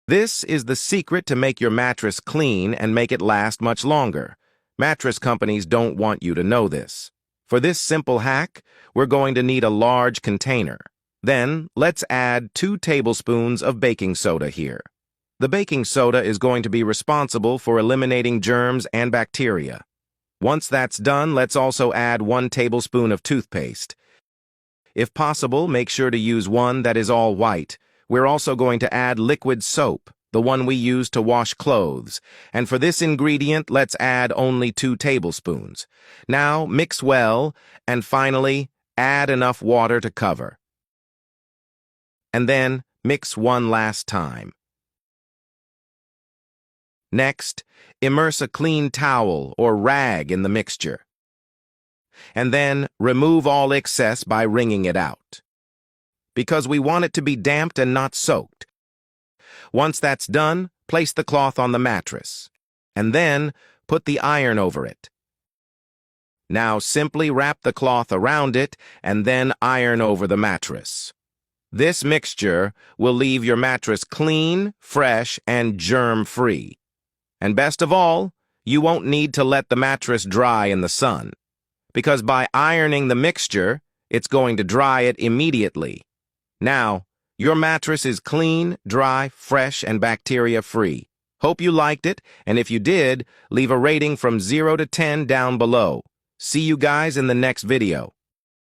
This is the secret to make your mattress clean and make it last much longer. Mattress companies don't want you to know this. For this simple hack, we're going to need a large container. Then, let's add 2 tablespoons of baking soda here. The baking soda is going to be responsible for eliminating germs and bacteria. Once that's done, let's also add 1 tablespoon of toothpaste. If possible, make sure to use one that is all white. We're also going to add liquid soap, the one we use to wash clothes. And for this ingredient, let's add only 2 tablespoons. Now, mix well, and finally, add enough water to cover. And then, mix one last time. Next, immerse a clean towel or rag in the mixture. And then, remove all excess by wringing it out, because we want it to be damped and not soaked. Once that's done, place the cloth on the mattress, and then put the iron over it. Now simply wrap the cloth around it and then iron over the mattress. This mixture will leave your mattress clean, fresh, and germ-free. And best of all, you won't need to let the mattress dry in the sun, because by ironing the mixture, it's going to dry it immediately. Now, your mattress is clean, dry, fresh, and bacteria-free. Hope you liked it, and if you did, leave a rating from 0 to 10 down below. See you guys in the next video.